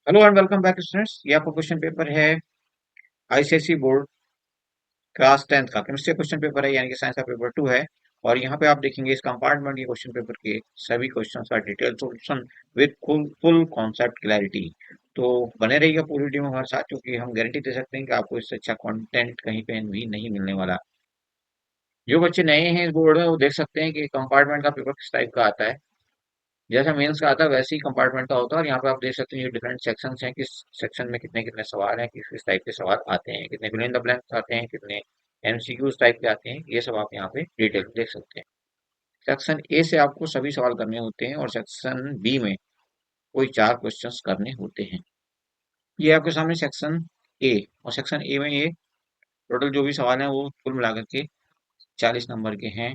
Hello and welcome back students. ये आपका question paper है आईसीएसई बोर्ड क्लास 10th का केमिस्ट्री क्वेश्चन पेपर है, यानी कि साइंस का पेपर 2 है। और यहाँ पे आप देखेंगे इस कंपार्टमेंट के क्वेश्चन पेपर के सभी क्वेश्चंस का detail solution with full full concept clarity. तो बने रहिएगा पूरी वीडियो में हमारे साथ, क्योंकि हम गारंटी दे सकते हैं कि आपको इससे अच्छा कंटेंट कहीं पे भी नहीं मिलने वाला। जो बच्चे नए हैं इस बोर्ड में वो देख सकते हैं कि कंपार्टमेंट का पेपर किस टाइप का आता है। जैसा मेंस का आता है वैसे ही कंपार्टमेंट का होता है। और यहाँ पे आप देख सकते हैं ये डिफरेंट सेक्शंस हैं, किस सेक्शन में कितने कितने सवाल हैं, किस किस टाइप के सवाल आते हैं, कितने फिल इन द ब्लैंक्स आते हैं, कितने एमसीक्यूज टाइप के आते हैं। ये सब आप यहाँ पे डिटेल में देख सकते हैं। सेक्शन ए से आपको सभी सवाल करने होते हैं और सेक्शन बी में कोई 4 क्वेश्चंस करने होते हैं। ये आपके सामने सेक्शन ए, और सेक्शन ए में ये टोटल जो भी सवाल हैं वो कुल मिलाकर के 40 नंबर के हैं।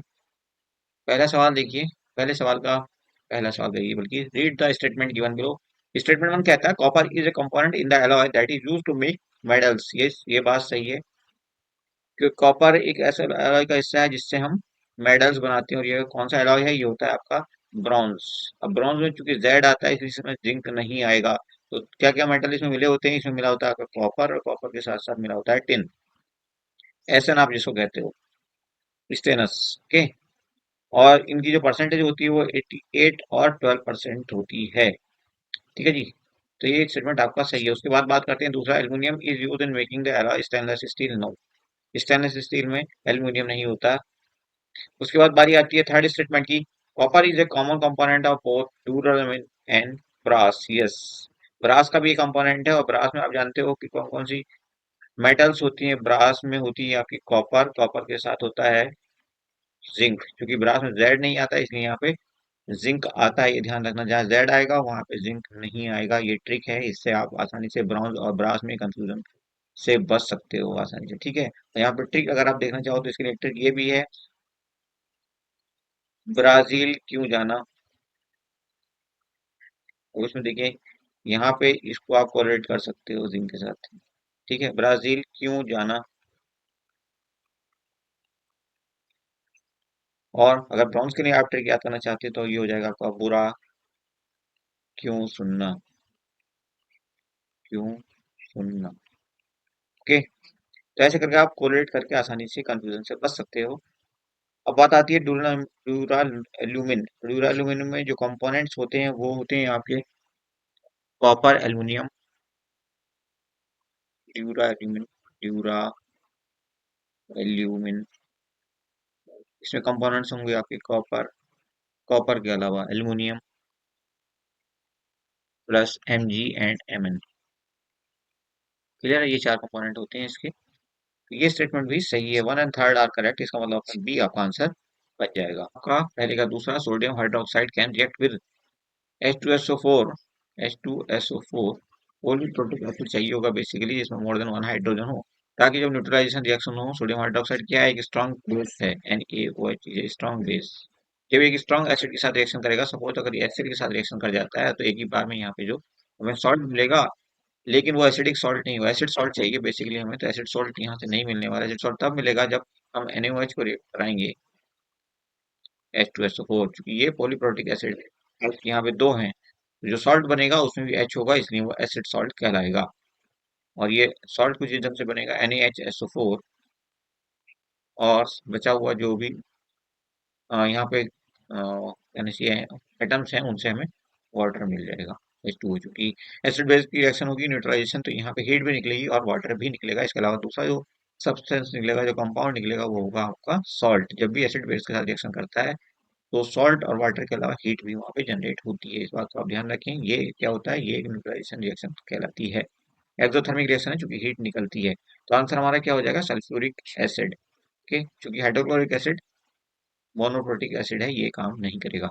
पहला सवाल देखिए। पहले सवाल का पहला सवाल देखिए, बल्कि read the statement given below. Statement one कहता है copper is a component in the alloy that is used to make metals. ये बात सही है कि कॉपर एक ऐसा एलॉय का हिस्सा है जिससे हम मेटल्स बनाते हैं। और ये कौन सा एलॉय है? ये होता है आपका ब्रॉन्ज। अब ब्रॉन्ज में चूंकि जेड आता है इसलिए इसमें जिंक नहीं आएगा। तो क्या क्या मेटल इसमें मिले होते हैं? इसमें मिला होता है आपका कॉपर, और कॉपर के साथ साथ मिला होता है टिन। एस एन आप जिसको कहते हो, स्टेनस के। और इनकी जो परसेंटेज होती है वो 88 और 12% होती है। ठीक है जी। तो ये एक स्टेटमेंट आपका सही है। उसके बाद बात करते हैं दूसरा, aluminium is use in making the alloy stainless steel. No, stainless steel में एल्यूमिनियम नहीं होता। उसके बाद बारी आती है थर्ड स्टेटमेंट की। Copper is a common component of both duralumin and brass. Yes, brass का भी कंपोनेंट है। और ब्रास में आप जानते हो कि कौन कौन सी मेटल्स होती हैं। ब्रास में होती है आपकी कॉपर, कॉपर के साथ होता है जिंक। क्योंकि ब्रास में जेड नहीं आता इसलिए यहाँ पे जिंक आता है। ये ध्यान रखना, जहाँ जेड आएगा वहां पे जिंक नहीं आएगा। ये ट्रिक है, इससे आप आसानी से ब्रॉन्ज और ब्रास में कंफ्यूजन से बच सकते हो आसानी से। ठीक है, तो यहाँ पे ट्रिक अगर आप देखना चाहो तो इसके लिए ट्रिक ये भी है, ब्राजील क्यों जाना। और उसमें देखिए यहाँ पे इसको आप कोरिलेट कर सकते हो जिंक के साथ। ठीक है, ब्राजील क्यों जाना। और अगर ब्रॉन्ज के लिए आप ट्रिक याद करना चाहते हो तो ये हो जाएगा आपका बुरा क्यों सुनना। क्यों सुनना। ओके, तो ऐसे करके आप कोरिलेट करके आसानी से कंफ्यूजन से बच सकते हो। अब बात आती है ड्यूरालुमिन। ड्यूरालुमिन में जो कंपोनेंट्स होते हैं वो होते हैं आपके कॉपर, एल्यूमिनियम। ड्यूरालुमिन, ड्यूरालुमिन, इसमें कंपोनेंट्स होंगे आपके कॉपर, कॉपर के अलावा aluminium plus M G and M N. Clear है? ये 4 कंपोनेंट होते हैं इसके। तो ये स्टेटमेंट भी सही है, one and third are correct. इसका मतलब ऑप्शन बी आपका आंसर बच जाएगा। आपका पहले का दूसरा, sodium hydroxide can react with H2SO4। H2SO4 polyprotic acid चाहिए होगा बेसिकली, जिसमें मोर देन वन हाइड्रोजन हो, ताकि जब न्यूट्रलाइजेशन रिएक्शन हो। सोडियम हाइड्रोक्साइड क्या है? एक स्ट्रॉन्ग बेस है, NaOH, स्ट्रॉन्ग बेस। जब एक स्ट्रॉन्ग एसिड के साथ रिएक्शन करेगा, सपोज अगर ये एसिड के साथ रिएक्शन कर जाता है, तो एक ही बार में यहाँ पे जो हमें सॉल्ट मिलेगा, लेकिन वो एसिडिक सॉल्ट नहीं, वो एसिड सॉल्ट चाहिए बेसिकली हमें। तो एसिड सॉल्ट यहाँ से नहीं मिलने वाला। एसिड सॉल्ट तब मिलेगा जब हम NaOH को रिएक्ट कराएंगे H2SO4, क्योंकि ये पॉलीप्रोटिक एसिड है। यहाँ पे दो हैं, तो जो सॉल्ट बनेगा उसमें भी H होगा, इसलिए वो एसिड सॉल्ट कहलाएगा। और ये सॉल्ट कुछ इस ढंग से बनेगा, NaHSO4। और बचा हुआ जो भी यहाँ पे एटम्स हैं उनसे हमें वाटर मिल जाएगा, H2O। चूंकि एसिड बेस की रिएक्शन होगी न्यूट्रलाइजेशन, तो यहाँ पे हीट भी निकलेगी और वाटर भी निकलेगा। इसके अलावा दूसरा जो सब्सटेंस निकलेगा, जो कंपाउंड निकलेगा, वो होगा आपका सॉल्ट। जब भी एसिड बेस के साथ रिएक्शन करता है तो सॉल्ट और वाटर के अलावा हीट भी वहाँ पे जनरेट होती है। इस बात को आप ध्यान रखें। ये क्या होता है? ये एक न्यूट्रलाइजेशन रिएक्शन कहलाती है। एक्सोथर्मिक रिएक्शन है चूंकि हीट निकलती है। तो आंसर हमारा क्या हो जाएगा? सल्फ्यूरिक एसिड के, चूंकि हाइड्रोक्लोरिक एसिड मोनोप्रोटिक एसिड है, ये काम नहीं करेगा।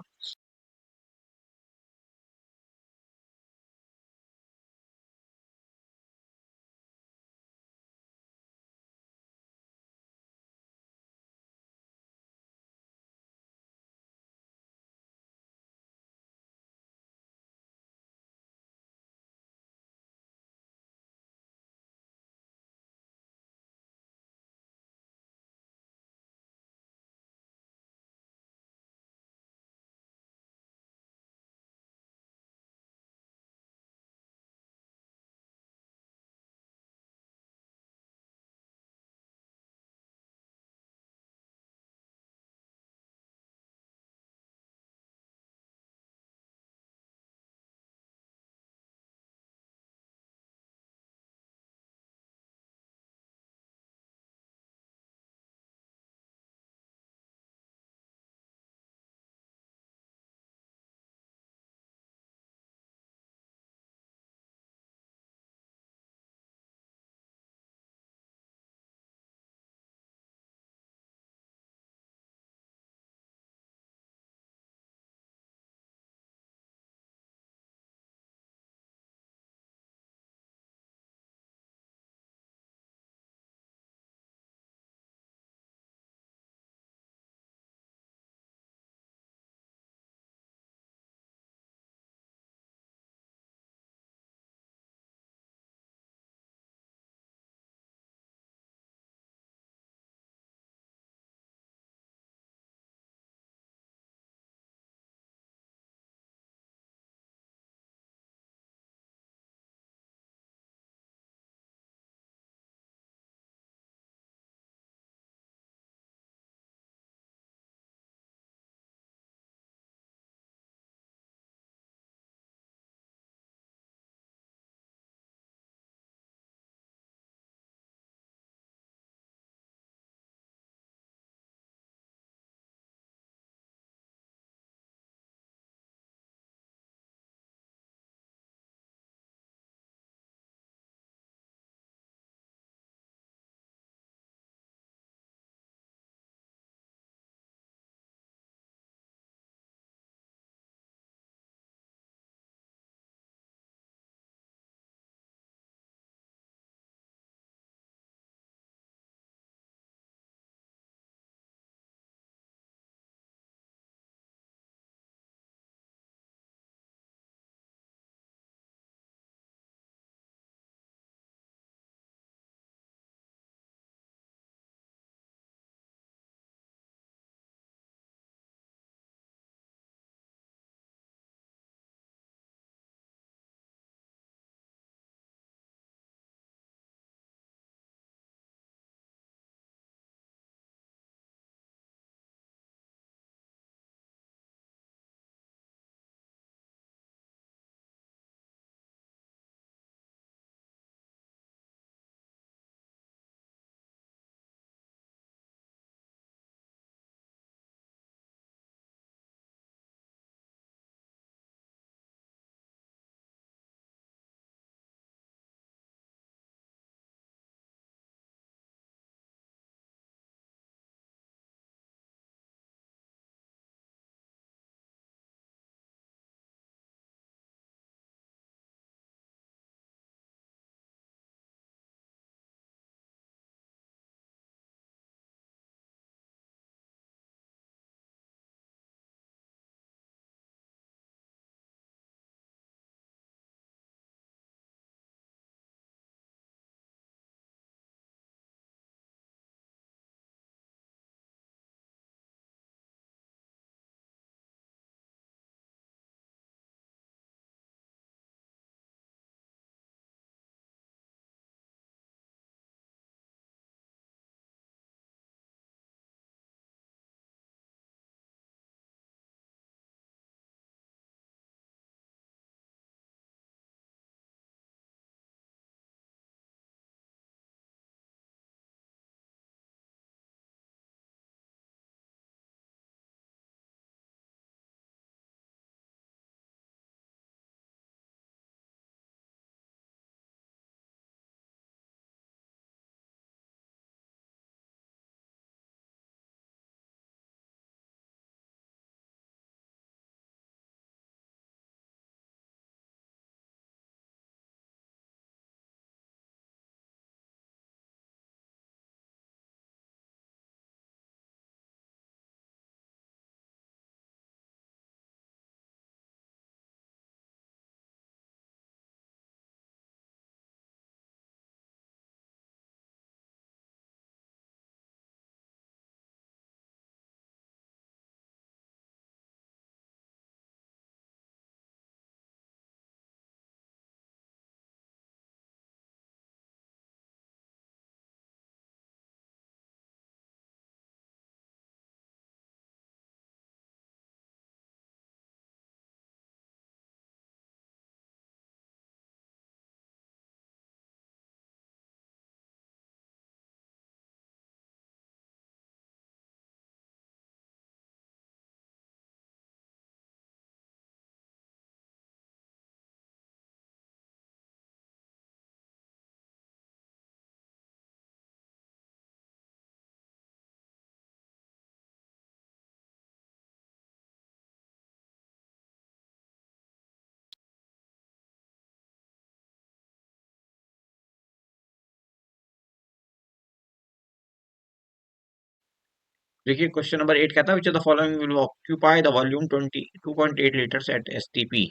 देखिए क्वेश्चन नंबर 8 कहता है which of the following will occupy the volume 22.8 litres at STP.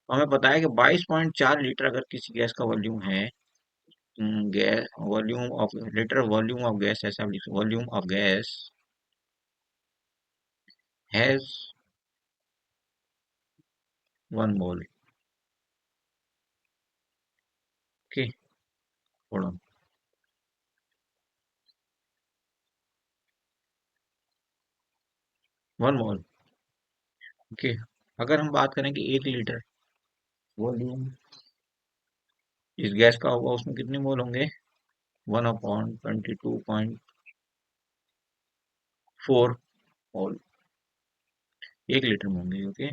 हमें पता है कि 22.4 लीटर अगर किसी गैस का वॉल्यूम है, gas volume of litre volume of gas, ऐसा volume of gas has 1 mole. Okay, थोड़ा 1 मोल। ओके, अगर हम बात करें कि 1 लीटर वॉल्यूम इस गैस का होगा, उसमें कितने मोल होंगे? 1/22.4 मोल 1 लीटर में होंगे। ओके,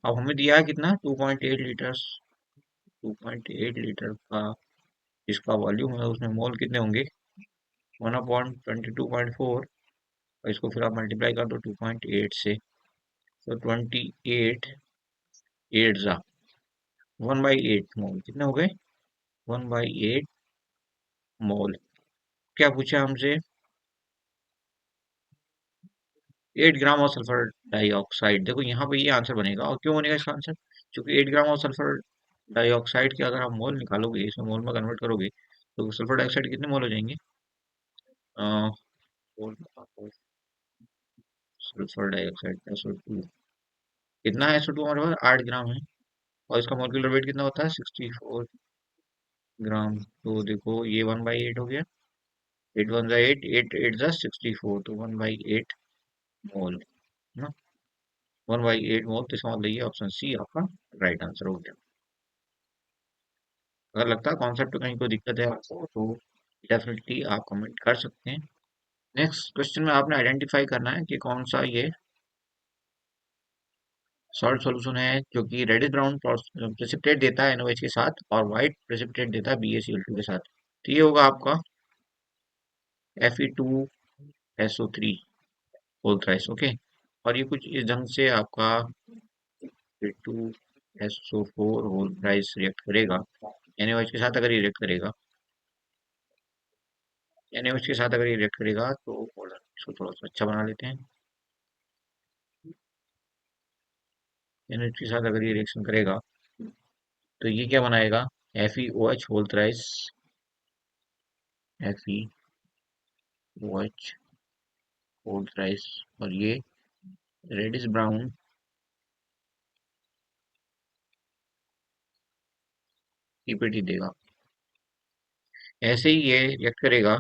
अब हमें दिया है कितना? 2.8 लीटर्स। 2.8 लीटर का इसका वॉल्यूम है, उसमें मोल कितने होंगे? 1/22.4। और इसको फिर आप मल्टीप्लाई कर दो 2.8 से, तो 28 जा 1/8 मोल कितने हो गए? 1/8 मोल। क्या पूछा हमसे? 8 ग्राम ऑफ सल्फर डाइऑक्साइड। देखो यहाँ पे ये आंसर बनेगा, और क्यों बनेगा इसका आंसर? क्योंकि 8 ग्राम ऑफ सल्फर डाइऑक्साइड के अगर आप मोल निकालोगे, इसमें मोल में कन्वर्ट करोगे, तो सल्फर डाइऑक्साइड कितने मोल हो जाएंगे? सल्फर डाइऑक्साइड SO2 कितना है? SO2 हमारे पास 8 ग्राम है, और इसका मोलिकुलर वेट कितना होता है? 64 ग्राम। तो देखो ये 1/8 हो गया। 8 1 8, 8 8 जा 64, तो 1/8 मोल ना। 1/8 मोल, तो इसका मतलब ये ऑप्शन सी आपका राइट आंसर हो गया। अगर लगता है कॉन्सेप्ट कहीं कोई दिक्कत है आपको, तो डेफिनेटली आप कमेंट कर सकते हैं। नेक्स्ट क्वेश्चन में आपने आइडेंटिफाई करना है कि कौन सा ये सॉल्ट सॉल्यूशन है जो कि रेडिश ब्राउन प्रेसिपिटेट देता है NaOH के साथ, और व्हाइट प्रेसिपिटेट देता है BaCl2 के साथ। तो ये होगा आपका Fe2SO3 होल थ्राइस। ओके, और ये कुछ इस ढंग से आपका Fe2SO4 होल थ्राइस रिएक्ट करेगा NaOH के साथ। अगर ये रिएक्ट करेगा NaOH के साथ, अगर ये रिएक्ट करेगा तो इसको थोड़ा सा अच्छा बना लेते हैं। NaOH के साथ अगर ये रिएक्शन करेगा, तो ये क्या बनाएगा? FeOH whole thrice, FeOH whole thrice, और ये रेडिश ब्राउन पीपीटी देगा। ऐसे ही ये रिएक्ट करेगा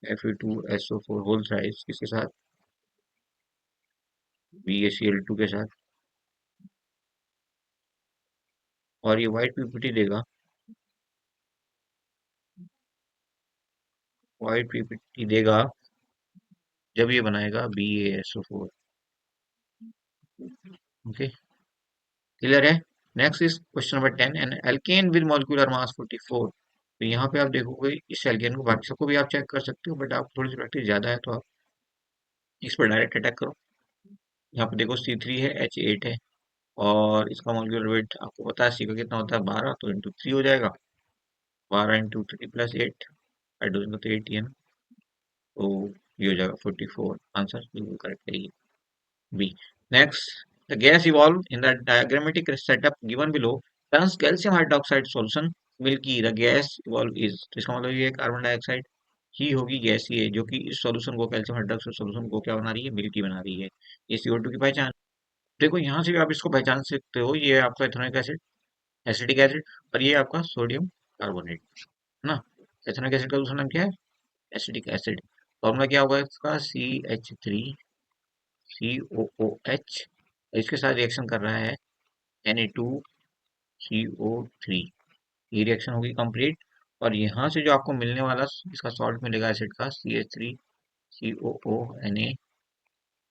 Fe2SO4 होल थ्राइस किसके साथ? BaCl2 के साथ, और ये व्हाइट पीपीटी देगा। व्हाइट पीपीटी देगा जब ये बनाएगा BaSO4। ओके, क्लियर है? Next is question number 10। An alkane with molecular mass 44। तो यहाँ पे आप देखोगे इस एल्केन को, बाकी सबको भी आप चेक कर सकते हो, बट आप थोड़ी सी प्रैक्टिस ज्यादा है तो आप इस पर डायरेक्ट अटैक करो। यहाँ पे देखो C3 है, H8 है, और इसका मॉलिक्यूलर वेट आपको पता है C का कितना होता है? 12, तो इंटू 3 हो जाएगा। 12 × 3 + 8, हाइड्रोजन का तो 8 ही है ना, तो ये हो जाएगा 44। आंसर बिल्कुल करेक्ट है ये, B. Next, the gas evolve in the diagrammatic setup given below turns calcium hydroxide solution milky. The gas evolve is, तो इसका मतलब ये कार्बन डाइऑक्साइड ही होगी गैस, ये जो कि इस सॉल्यूशन को, कैल्शियम हाइड्रोक्साइड सॉल्यूशन को क्या बना रही है? मिल्की बना रही है। ये CO2 की पहचान। देखो यहाँ से भी आप इसको पहचान सकते हो, ये आपका इथेनॉइक एसिड, एसिटिक एसिड, और ये आपका सोडियम कार्बोनेट है ना। इथेनॉइक एसिड का दूसरा नाम क्या है? Acetic acid. फॉर्मूला क्या होगा इसका? CH3COOH। इसके साथ रिएक्शन कर रहा है Na2CO3। ये रिएक्शन होगी कंप्लीट, और यहाँ से जो आपको मिलने वाला इसका सॉल्ट मिलेगा एसिड का, CH3COONA,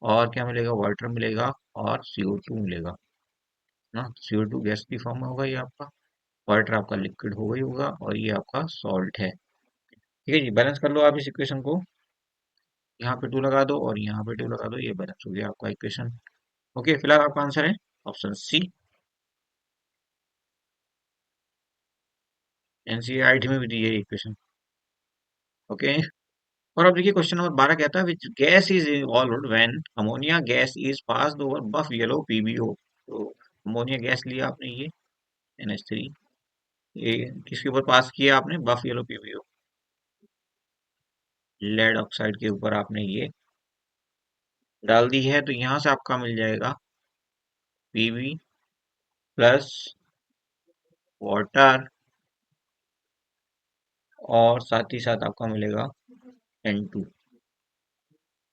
और क्या मिलेगा? वाटर मिलेगा, और CO2 मिलेगा ना। CO2 गैस की फॉर्म में होगा ये आपका, वाटर आपका लिक्विड होगा ही होगा, और ये आपका सॉल्ट है। ठीक है जी, बैलेंस कर लो आप इस इक्वेशन को। यहाँ पे 2 लगा दो, और यहाँ पे 2 लगा दो, ये बैलेंस हो गया आपका इक्वेशन। ओके, फिलहाल आपका आंसर है ऑप्शन सी। NCERT में भी दी है इक्वेशन। ओके, और अब देखिए क्वेश्चन नंबर 12 कहता है which gas is involved when ammonia gas is passed over buff yellow PbO. तो अमोनिया गैस लिया आपने ये NH3, ये किसके ऊपर पास किया आपने, बफ येलो पीबीओ, लेड ऑक्साइड के ऊपर आपने ये डाल दी है। तो यहां से आपका मिल जाएगा Pb प्लस वाटर, और साथ ही साथ आपका मिलेगा N2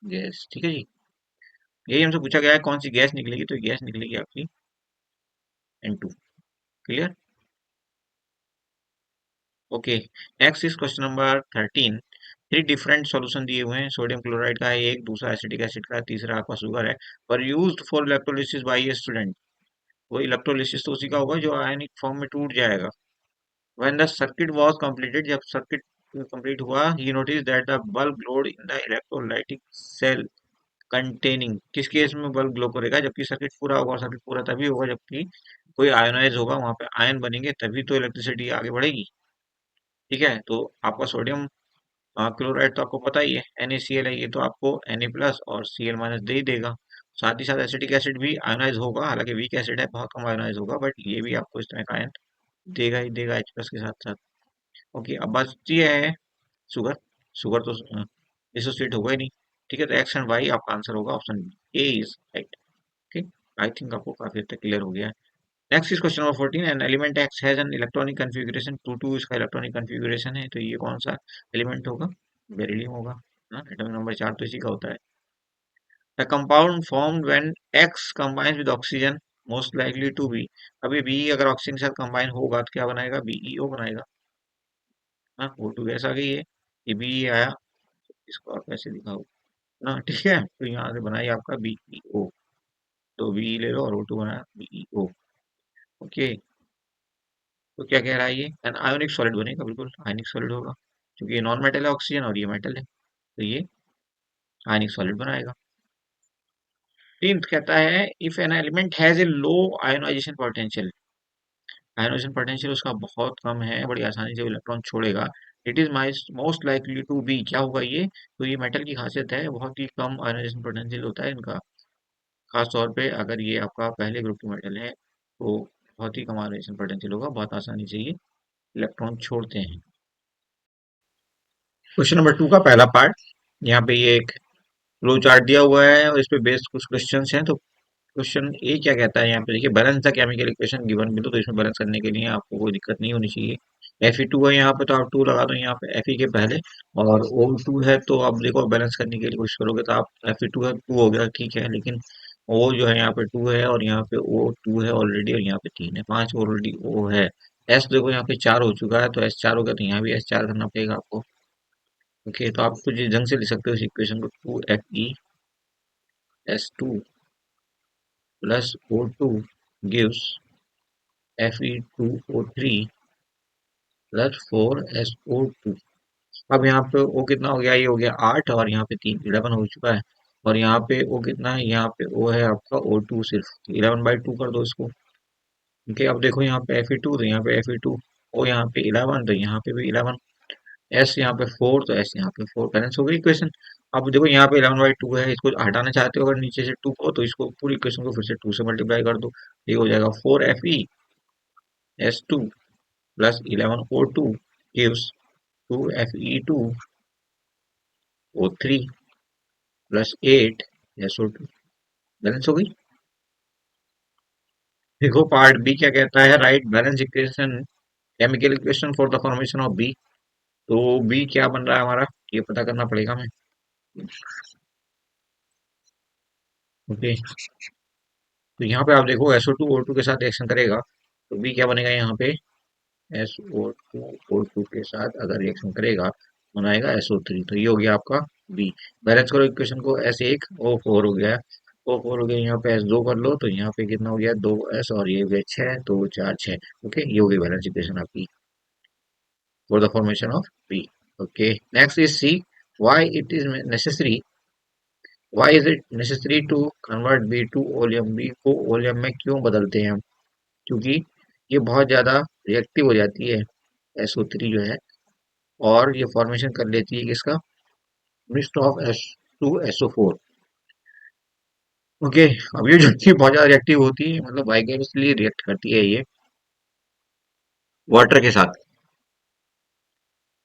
गैस। ठीक है जी, यही हमसे पूछा गया है कौन सी गैस निकलेगी, तो गैस निकलेगी आपकी N2। Clear? Okay, next is question number 13। Three different solution दिए हुए हैं, सोडियम क्लोराइड का है एक, दूसरा एसिटिक एसिड का है, तीसरा आपका शुगर है, पर used for electrolysis by a student. वो इलेक्ट्रोलिसिस तो उसी का होगा जो आयनिक फॉर्म में टूट जाएगा। When the circuit was completed, जब सर्किट कंप्लीट हुआ, he notice that the bulb glowed in the electrolytic cell containing. किस केस में बल्ब ग्लो करेगा, जबकि सर्किट पूरा होगा, और सर्किट पूरा तभी होगा जबकि कोई आयोनाइज होगा, वहां पे आयन बनेंगे, तभी तो इलेक्ट्रिसिटी आगे बढ़ेगी। ठीक है, तो आपका सोडियम क्लोराइड तो आपको पता ही है NaCl है, ये तो आपको Na प्लस और Cl माइनस दे ही देगा। साथ ही साथ एसिटिक एसिड भी आयोनाइज होगा, हालांकि वीक एसिड है, बहुत कम आयोनाइज होगा, बट ये भी आपको इस तरह का आयन देगा ही देगा H प्लस के साथ साथ। ओके, अब बचती है शुगर। शुगर तो डिसोसिएट होगा ही नहीं। ठीक है, तो एक्स एंड वाई आपका आंसर होगा option A is right. Okay, I think आपको काफी हद तक क्लियर हो गया है। Next is question number 14। An element x has an electronic configuration 2 2, इसका इलेक्ट्रॉनिक कन्फिगरेशन है, तो ये कौन सा एलिमेंट होगा? बेरिलियम होगा ना, एटॉमिक नंबर 4 तो इसी का होता है। The compound formed when X combines with oxygen most likely to be. अभी बी अगर ऑक्सीजन के साथ कंबाइन होगा तो क्या बनाएगा? BeO बनाएगा। हाँ, O2 गैस आ गई है, ये बी आया, इसको आप ऐसे दिखाओ ना। ठीक है, तो यहाँ से बनाई आपका BeO, तो बी ले लो और O2 बनाया BeO। ओके, तो क्या कह रहा है ये? एन आयोनिक सॉलिड बनेगा, बिल्कुल आयनिक सॉलिड होगा, क्योंकि ये नॉन मेटल है ऑक्सीजन और ये मेटल है, तो ये आयनिक सॉलिड बनाएगा। टेंथ कहता है if an element has a low ionisation potential, ionisation potential उसका बहुत कम है, बड़ी आसानी से इलेक्ट्रॉन छोड़ेगा, it is most likely to be, क्या होगा ये? तो ये मेटल की खासियत है, बहुत ही कम आयोनाइजेशन पोटेंशियल होता है इनका, खास तौर पे अगर ये आपका पहले ग्रुप की मेटल है तो बहुत ही कम आयोनाइजेशन पोटेंशियल होगा, बहुत आसानी से ये इलेक्ट्रॉन छोड़ते हैं। क्वेश्चन नंबर 2 का पहला पार्ट, यहाँ पे ये एक फ्लो चार्ट दिया हुआ है और इस पे बेस्ड कुछ क्वेश्चंस हैं। तो क्वेश्चन ए क्या कहता है, यहाँ पे देखिए balance the chemical equation given below, तो इसमें बैलेंस करने के लिए आपको कोई दिक्कत नहीं होनी चाहिए। Fe2 है यहाँ पे, तो आप 2 लगा दो यहाँ पे Fe के पहले, और O2 है तो आप देखो बैलेंस करने की कोशिश करोगे तो आप Fe2 है 2 हो गया, ठीक है, लेकिन O जो है यहाँ पे 2 है, और यहाँ पे O2 है ऑलरेडी, और यहाँ पे 3 है, 5 ऑलरेडी O है। S देखो यहाँ पे 4 हो चुका है, तो S4 हो गया, तो यहाँ भी S4 करना पड़ेगा आपको। ओके, तो आप कुछ इस ढंग से लिख सकते हो इस इक्वेशन को, 2FeS2 plus O2 gives Fe2O3 plus 4SO2। अब यहाँ पे O कितना हो गया? ये हो गया 8, और यहाँ पे 3 11 हो चुका है, और यहाँ पे O कितना है? यहाँ पे O है आपका O2 सिर्फ 11/2 कर दो इसको। ठीक है, अब देखो यहाँ पे Fe2, तो यहाँ पे Fe2, O यहाँ पे 11, तो यहाँ पे भी 11, S यहाँ पे 4, तो S यहाँ पे 4, बैलेंस हो गई इक्वेशन। अब देखो यहाँ पे 11/2 है, इसको हटाना चाहते हो अगर नीचे से 2 को, तो इसको पूरी इक्वेशन को फिर से 2 से मल्टीप्लाई कर दो, ये हो जाएगा 4FeS2 plus 11O2 gives 2Fe2O3 plus 8SO2, balance हो गई। देखो पार्ट बी क्या कहता है, write balance equation, chemical equation for the formation of B. तो बी क्या बन रहा है हमारा, ये पता करना पड़ेगा हमें। ओके, तो यहाँ पे आप देखो SO2 O2 के साथ रिएक्शन करेगा, तो बी क्या बनेगा यहाँ पे? SO2 O2 के साथ अगर रिएक्शन करेगा बनाएगा SO3, तो ये हो गया आपका बी। बैलेंस करो इक्वेशन को, S1O4 हो गया, O4 हो गया, यहाँ पे S2 कर लो, तो यहाँ पे कितना हो गया? 2S, और ये हो गया 6, तो 4 6। ओके, ये हो गई बैलेंस इक्वेशन आपकी for the formation of B. Okay, next is C, why it is necessary, why is it necessary to convert B to oleum, B को ओलियम में क्यों बदलते हैं हम? क्योंकि ये बहुत ज्यादा रिएक्टिव हो जाती है SO3 जो है, और ये फॉर्मेशन कर लेती है किसका? Mix of H2SO4। ओके। अब ये जो कि बहुत ज्यादा रिएक्टिव होती है, मतलब वाइगेंसली रिएक्ट करती है ये वाटर के साथ,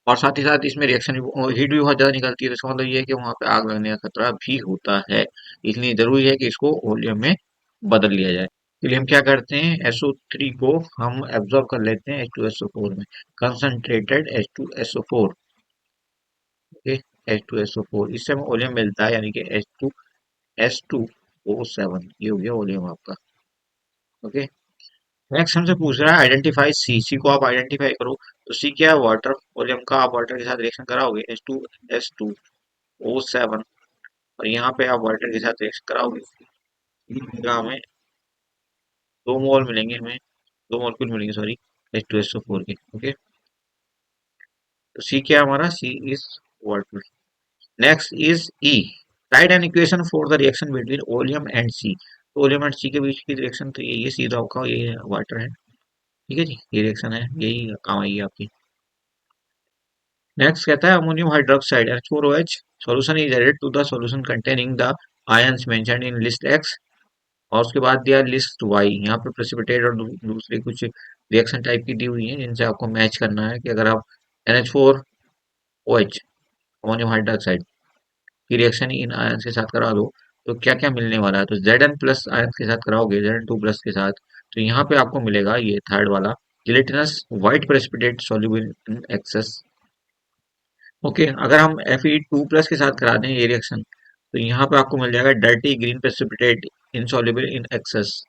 और साथ ही साथ इसमें रिएक्शन हीट भी बहुत ज्यादा निकलती है, तो इसका मतलब ये है कि वहां पे आग लगने का खतरा भी होता है। इसलिए जरूरी है कि इसको ओलियम में बदल लिया जाए। इसलिए हम क्या करते हैं, SO3 को हम एब्जॉर्ब कर लेते हैं H2SO4 में, कंसंट्रेटेड H2SO4। ओके, H2SO4, इससे हमें ओलियम मिलता है, यानी कि H2SO7, ये हो गया ओलियम आपका। ओके। नेक्स्ट हमसे पूछ रहा है आइडेंटिफाई सी। सी को आप आइडेंटिफाई करो, तो सी क्या है, वाटर। ओलियम का आप वाटर के साथ रिएक्शन कराओगे, H2O7, और यहाँ पे आप वाटर के साथ रिएक्शन कराओगे, यहाँ हमें 2 मोल मिलेंगे, हमें 2 मोलक्यूल मिलेंगे, सॉरी, H2SO4 के। ओके, तो सी क्या है हमारा, C is water. Next is E. Write an equation for the reaction between oleum and C. तो ओलियम एंड सी के बीच की रिएक्शन तो ये सीधा होगा, ये वाटर है। ठीक है जी, ये रिएक्शन है, यही काम आएगी आपकी। नेक्स्ट कहता है ammonium hydroxide H4OH solution is added to the solution containing the ions mentioned in list X, और उसके बाद दिया लिस्ट वाई। यहाँ पे प्रेसिपिटेट और दूसरे कुछ रिएक्शन टाइप की दी हुई है, जिनसे आपको मैच करना है कि अगर आप NH4OH अमोनियम हाइड्रोक्साइड की रिएक्शन इन आयंस के साथ करा दो, तो क्या क्या मिलने वाला है। तो Zn प्लस आयंस के साथ कराओगे, Zn2 प्लस के साथ, तो यहाँ पे आपको मिलेगा ये थर्ड वाला, gelatinous white precipitate soluble in excess. Okay, अगर हम Fe2 प्लस के साथ करा दें ये रिएक्शन, तो यहाँ पे आपको मिल जाएगा dirty green precipitate insoluble in excess.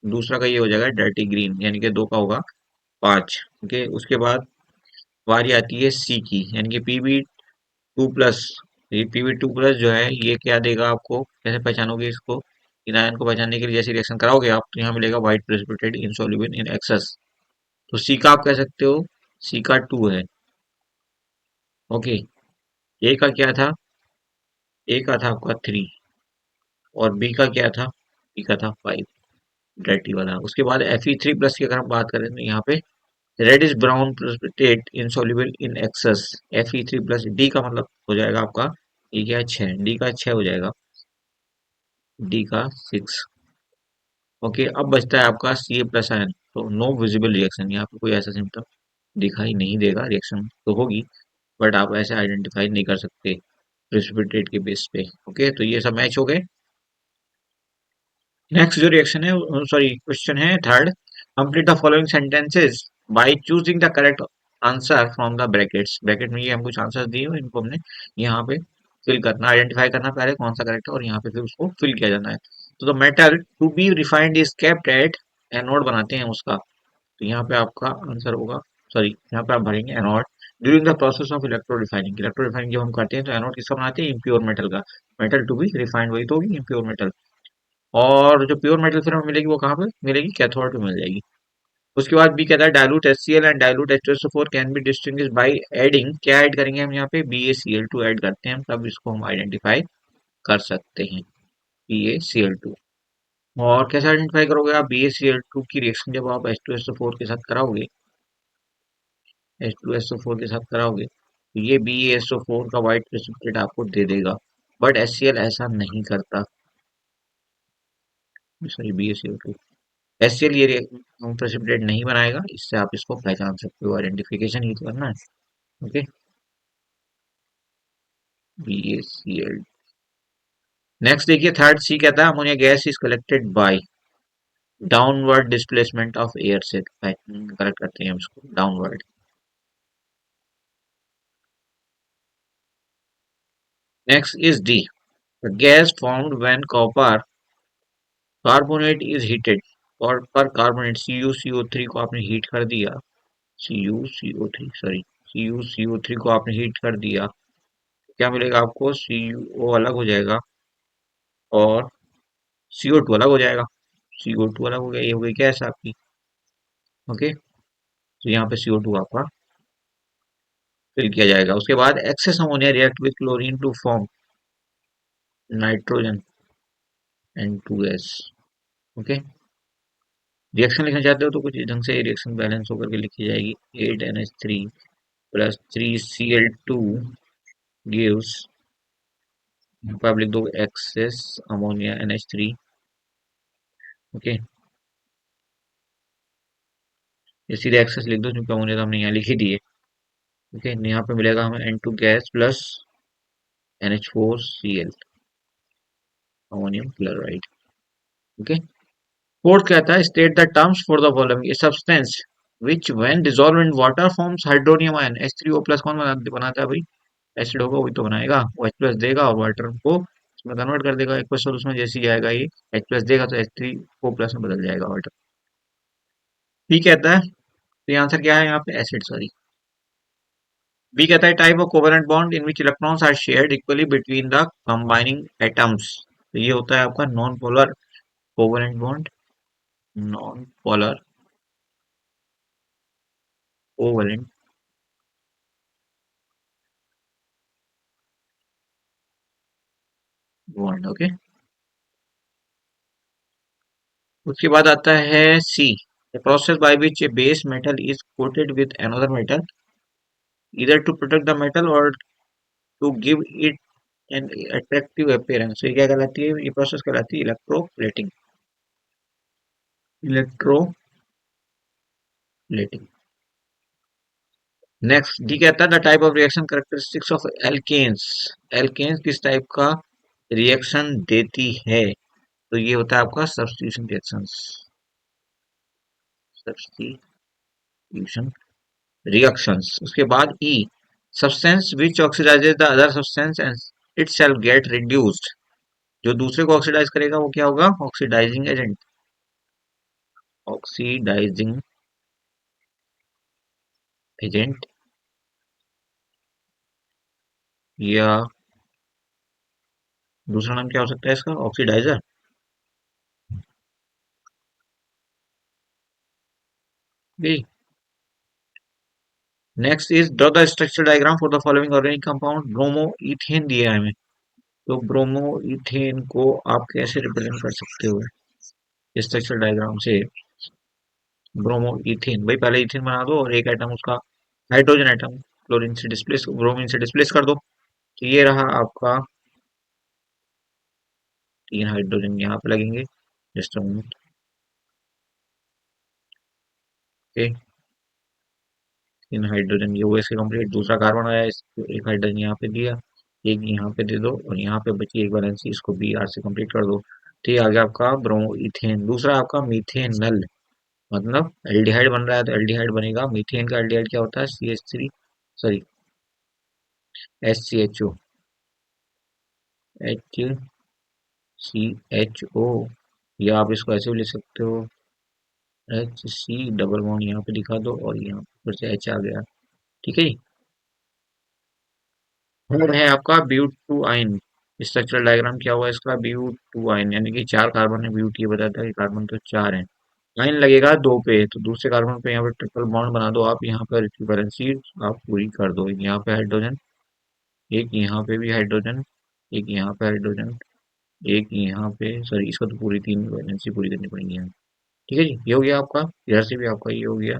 दूसरा का ये हो जाएगा डर्टी ग्रीन, यानी कि दो का होगा 5। ओके, उसके बाद बारी आती है सी की, यानी कि Pb2 प्लस। ये Pb2 प्लस जो है ये क्या देगा आपको, कैसे पहचानोगे इसको, इन आयन को पहचानने के लिए जैसे रिएक्शन कराओगे आप, तो यहाँ मिलेगा white precipitate insoluble in excess. तो सी का आप कह सकते हो, सी का 2 है। ओके, ए का क्या था, ए का था आपका 3, और बी का क्या था, बी का था 5, डर्टी वाला। उसके बाद Fe3 प्लस की अगर हम बात करें, तो यहाँ पे red is brown precipitate insoluble in excess, Fe3 plus. D का मतलब हो जाएगा आपका, ये क्या है 6, डी का 6 हो जाएगा, डी का 6। ओके, अब बचता है आपका Ca+आयन। तो नो विजिबल रिएक्शन, यहाँ पे कोई ऐसा सिम्टम दिखाई नहीं देगा, रिएक्शन तो होगी बट आप ऐसे आइडेंटिफाई नहीं कर सकते प्रेसिपिटेट के बेस पे। ओके, तो ये सब मैच हो गए। नेक्स्ट जो रिएक्शन है, सॉरी क्वेश्चन है third, complete the following sentences by choosing the correct answer from the brackets. Bracket में ये हम कुछ आंसर दिए हुए, इनको हमने यहाँ पे फिल करना, आइडेंटिफाई करना पहले कौन सा करेक्ट है, और यहाँ पे फिर उसको फिल किया जाना है। तो the metal to be refined is kept at, anode बनाते हैं उसका, तो यहाँ पे आपका आंसर होगा, सॉरी यहाँ पे आप भरेंगे anode. During the process of electro refining, electro refining जब हम करते हैं तो एनोड किसका बनाते हैं, इम्प्योर मेटल का। मेटल टू बी रिफाइंड वही तो होगी, इम्प्योर मेटल। और जो प्योर मेटल फिर हमें मिलेगी वो कहाँ पे मिलेगी, कैथोड पे मिल जाएगी। उसके बाद बी कहता है dilute HCl and dilute H2SO4 can be distinguished by adding, क्या ऐड करेंगे हम यहाँ पे, BaCl2 ऐड करते हैं हम, तब इसको हम आइडेंटिफाई कर सकते हैं, BaCl2। और कैसे आइडेंटिफाई करोगे आप BaCl2 की रिएक्शन, जब आप H2SO4 के साथ कराओगे, H2SO4 के साथ कराओगे, तो ये BaSO4 का व्हाइट प्रेसिपिटेट आपको दे देगा, बट HCl ऐसा नहीं करता, सॉरी BaCl2, HCl ये प्रेसिपिटेट नहीं बनाएगा, इससे आप इसको पहचान सकते हो, आइडेंटिफिकेशन ही तो करना है। Okay, BaCl। नेक्स्ट देखिए थर्ड सी कहता है ammonia gas is collected by downward displacement of air से कलेक्ट करते हैं हम इसको downward. Next is D, gas formed when copper carbonate is heated, और पर कार्बोनेट CuCO3 को आपने हीट कर दिया, CuCO3 सॉरी, CuCO3 को आपने हीट कर दिया, क्या मिलेगा आपको, CuO अलग हो जाएगा और CO2 अलग हो जाएगा। CO2 अलग हो गया, ये हो गई गैस आपकी। ओके, तो यहाँ पे CO2 आपका फिल किया जाएगा। उसके बाद excess ammonia react with chlorine to form nitrogen N2S। Okay, reaction लिखना चाहते हो तो कुछ ढंग से रिएक्शन बैलेंस होकर के लिखी जाएगी, 8NH3 प्लस 3Cl2 gives यहाँ पे आप लिख दो एक्सेस अमोनिया NH3। ओके, ये सीधे एक्सेस लिख दो क्योंकि अमोनिया तो हमने यहाँ लिख ही दी है। ओके, यहाँ पे मिलेगा हमें N2 gas plus NH4Cl ammonium chloride. Okay, fourth कहता है state the terms for the following a substance which when dissolve in water forms hydronium ion. H3O plus कौन बनाता है भाई? एसिड होगा वही तो बनाएगा, वो H प्लस देगा और वाटर को उसमें कन्वर्ट कर देगा। एक्वस सोल्यूशन में जैसे ही जाएगा ये H प्लस देगा तो H3O प्लस में बदल जाएगा वाटर। ठीक कहता है, तो ये आंसर क्या है यहाँ पे? Acid, sorry. बी कहता है type of covalent bond in which electrons are shared equally between the combining atoms. तो ये होता है आपका non polar covalent bond. Non polar covalent bond. Okay, उसके बाद आता है C, the process by which a base metal is coated with another metal either to protect the metal or to give it an attractive appearance। तो ये क्या कहलाती है? ये प्रोसेस कहलाती है इलेक्ट्रोप्लेटिंग। इलेक्ट्रोप्लेटिंग। नेक्स्ट डी कहता है the type of reaction characteristics of alkenes. Alkenes किस टाइप का रिएक्शन देती है? तो ये होता है आपका सब्स्टिट्यूशन रिएक्शंस। Substitution reactions. उसके बाद E, substance which oxidizes the other substance and itself get reduced. जो दूसरे को ऑक्सीडाइज करेगा वो क्या होगा? Oxidising agent. ऑक्सीडाइजिंग एजेंट या दूसरा नाम क्या हो सकता है इसका? Oxidiser. Next is draw the structure diagram for the following organic compound. Bromoethane दिया है हमें, तो ब्रोमो इथेन को आप कैसे रिप्रेजेंट कर सकते हो स्ट्रक्चर डायग्राम से? ब्रोमो इथेन, भाई पहले इथेन बना दो और एक एटम उसका हाइड्रोजन एटम क्लोरीन से डिस्प्लेस, ब्रोमीन से डिस्प्लेस कर दो। तो ये रहा आपका 3 हाइड्रोजन यहाँ पे लगेंगे। जस्ट ओके, 3 हाइड्रोजन ये हुए इसके कंप्लीट। दूसरा कार्बन आया, इसको एक हाइड्रोजन यहाँ पे दिया, एक यहाँ पे दे दो और यहाँ पे बची एक वैलेंसी, इसको Br से कंप्लीट कर दो। तो ये आ गया आपका ब्रोमो इथेन। दूसरा आपका मीथेनल, मतलब एल्डिहाइड बन रहा है तो एल्डिहाइड बनेगा। मीथेन का एल्डिहाइड क्या होता है? CH3, सॉरी SCHO, HCHO, या आप इसको ऐसे भी लिख सकते हो HC डबल बॉन्ड यहाँ पे दिखा दो और यहाँ पे फिर से H आ गया। ठीक है जी। और है आपका but two yne. Structural diagram क्या हुआ इसका? ब्यूट टू आइन, यानी कि 4 कार्बन है, ब्यूट ये बताता है कि कार्बन तो 4 है। आइन लगेगा 2 पे, तो दूसरे कार्बन पे यहाँ पे ट्रिपल बॉन्ड बना दो आप, यहाँ पर इक्विवेलेंसी आप पूरी कर दो। यहाँ पे हाइड्रोजन, एक यहाँ पे भी हाइड्रोजन, एक यहाँ पे हाइड्रोजन, एक यहाँ पे, सॉरी इसका तो पूरी 3 वैलेंसी पूरी करनी पड़ेगी यहाँ। ठीक है जी, ये हो गया आपका। इधर से भी आपका ये हो गया।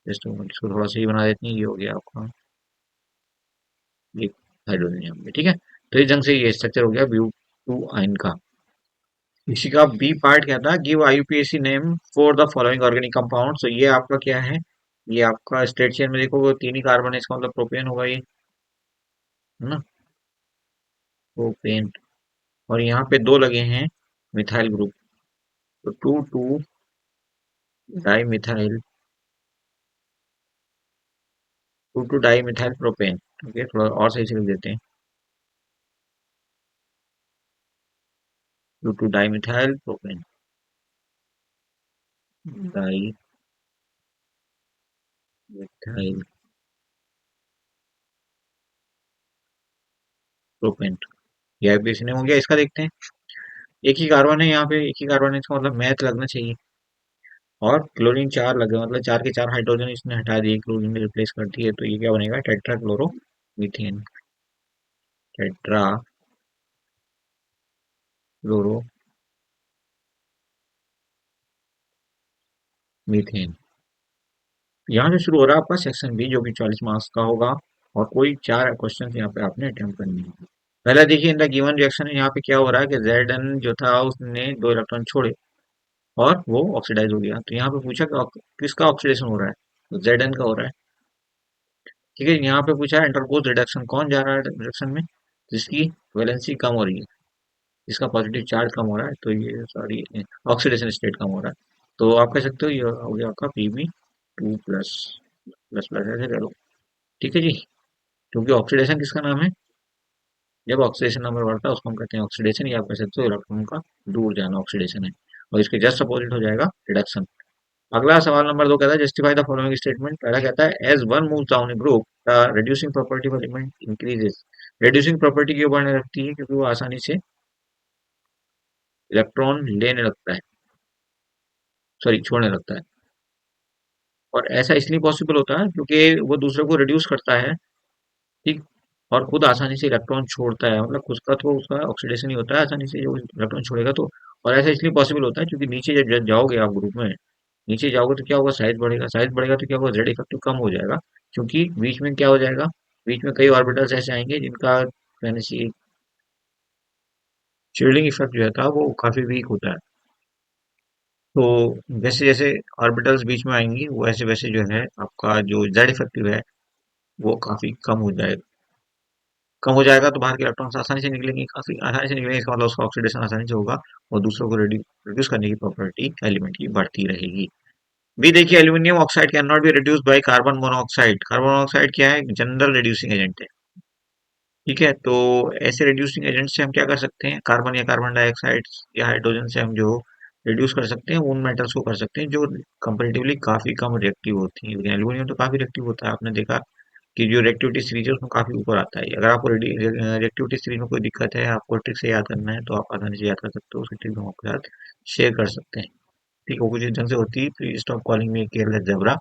जस्ट इसको थोड़ा सही बना देते हैं, ये हो गया आपका एक हाइड्रोजन यहाँ पे। ठीक है, तो इस ढंग से ये स्ट्रक्चर हो गया ब्यूट टू आइन का। इसी का बी पार्ट क्या था? Give IUPAC name for the following organic compound. तो ये आपका क्या है? ये आपका स्ट्रेट चेन में देखो वो 3 ही कार्बन है, इसका मतलब प्रोपेन होगा ये, है ना? प्रोपेन। और यहाँ पे 2 लगे हैं मिथाइल ग्रुप, तो 2 di methyl, 2 di methyl propane. Okay, थोड़ा और सही से लिख देते हैं, 2 di methyl propane, di methyl propane. ये IUPAC नेम हो गया इसका। देखते हैं, एक ही कार्बन है यहाँ पे, एक ही कार्बन है, इसका मतलब मैथ लगना चाहिए। और क्लोरीन 4 लगे, मतलब 4 के 4 हाइड्रोजन इसने हटा दिए, क्लोरीन में रिप्लेस कर दिए, तो ये क्या बनेगा? Tetra chloro methane. Tetra chloro methane. यहाँ से शुरू हो रहा है आपका सेक्शन बी, जो कि 40 मार्क्स का होगा और कोई 4 क्वेश्चन यहाँ पे आपने अटेम्प्ट करने हैं। पहला देखिए इन द गिवन रिएक्शन यहाँ पे क्या हो रहा है कि Zn जो था उसने 2 इलेक्ट्रॉन छोड़े और वो ऑक्सीडाइज हो गया। तो यहाँ पे पूछा कि किसका ऑक्सीडेशन हो रहा है, तो Zn का हो रहा है। ठीक है, यहाँ पे पूछा है इंटरपोज रिडक्शन, कौन जा रहा है रिडक्शन में, जिसकी वैलेंसी कम हो रही है, जिसका पॉजिटिव चार्ज कम हो रहा है, तो ये सॉरी ऑक्सीडेशन स्टेट कम हो रहा है। तो आप कह सकते हो ये हो गया आपका Pb2 प्लस प्लस प्लस ऐसे कह लो। ठीक है जी, क्योंकि ऑक्सीडेशन किसका नाम है, जब ऑक्सीडेशन नंबर बढ़ता है उसको हम कहते हैं ऑक्सीडेशन, या आप कह सकते हो इलेक्ट्रॉन का दूर जाना ऑक्सीडेशन है। और इसके जस्ट अपोजिट हो जाएगा रिडक्शन। अगला सवाल नंबर 2 कहता है जस्टिफाई द फॉलोइंग स्टेटमेंट। पहला कहता है as one move down a group the reducing property of element increases. Reducing property क्यों बढ़ने लगती है, क्योंकि वो आसानी से इलेक्ट्रॉन लेने लगता है, सॉरी छोड़ने लगता है। और ऐसा इसलिए पॉसिबल होता है क्योंकि वो दूसरे को रिड्यूस करता है, ठीक, और खुद आसानी से इलेक्ट्रॉन छोड़ता है, मतलब खुद का तो उसका ऑक्सीडेशन ही होता है आसानी से, जो इलेक्ट्रॉन छोड़ेगा तो। और ऐसा इसलिए पॉसिबल होता है क्योंकि नीचे जब जाओगे आप ग्रुप में, नीचे जाओगे तो क्या होगा, साइज बढ़ेगा, साइज बढ़ेगा तो क्या होगा, जेड इफेक्टिव कम हो जाएगा। क्योंकि बीच में क्या हो जाएगा, बीच में कई ऑर्बिटल्स ऐसे आएंगे जिनका कहने से शील्डिंग इफेक्ट जो था वो काफी वीक होता है। तो जैसे जैसे ऑर्बिटल्स बीच में आएंगी वैसे वैसे जो है आपका जो जेड इफेक्टिव है वो काफी कम हो जाएगा। तो बाहर के इलेक्ट्रॉन्स आसानी से निकलेंगे, काफी आसानी से निकलेंगे, इसका मतलब उसका ऑक्सीडेशन आसानी से होगा और दूसरों को रिड्यूस करने की प्रॉपर्टी एलिमेंट की बढ़ती रहेगी। भी देखिए aluminium oxide can not be reduced by carbon monoxide. Carbon monoxide क्या है, जनरल रिड्यूसिंग एजेंट है। ठीक है, तो ऐसे रिड्यूसिंग एजेंट से हम क्या कर सकते हैं, कार्बन या कार्बन डाइऑक्साइड या हाइड्रोजन से हम जो रिड्यूस कर सकते हैं उन मेटल्स को कर सकते हैं जो कंपेरेटिवली काफी कम रिएक्टिव होती हैं। लेकिन एल्यूमिनियम तो काफी रिएक्टिव होता है, आपने देखा कि जो रिएक्टिविटी सीरीज है उसमें काफी ऊपर आता है। अगर आपको रिएक्टिविटी सीरीज में कोई दिक्कत है, आपको ट्रिक से याद करना है तो आप आसानी से याद कर सकते हो, उसकी ट्रिक हम आपके साथ शेयर कर सकते हैं। ठीक है, वो कुछ इस ढंग से होती है, please stop calling me careless zebra.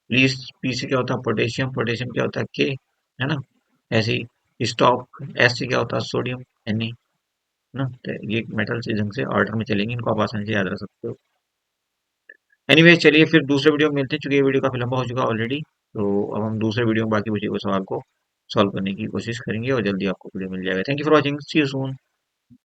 Please, P से क्या होता है पोटेशियम, पोटेशियम क्या होता है के, है ना, ऐसे ही स्टॉक, एस से क्या होता है सोडियम, Na ना। तो ये मेटल्स इस ढंग से ऑर्डर में चलेंगे, इनको आप आसानी से याद रख सकते हो। एनीवे चलिए फिर दूसरे वीडियो में मिलते हैं, चूंकि ये वीडियो काफी लंबा हो चुका है ऑलरेडी। तो अब हम दूसरे वीडियो में बाकी बचे हुए सवाल को सॉल्व करने की कोशिश करेंगे और जल्दी आपको वीडियो मिल जाएगा। Thank you for watching, see you soon.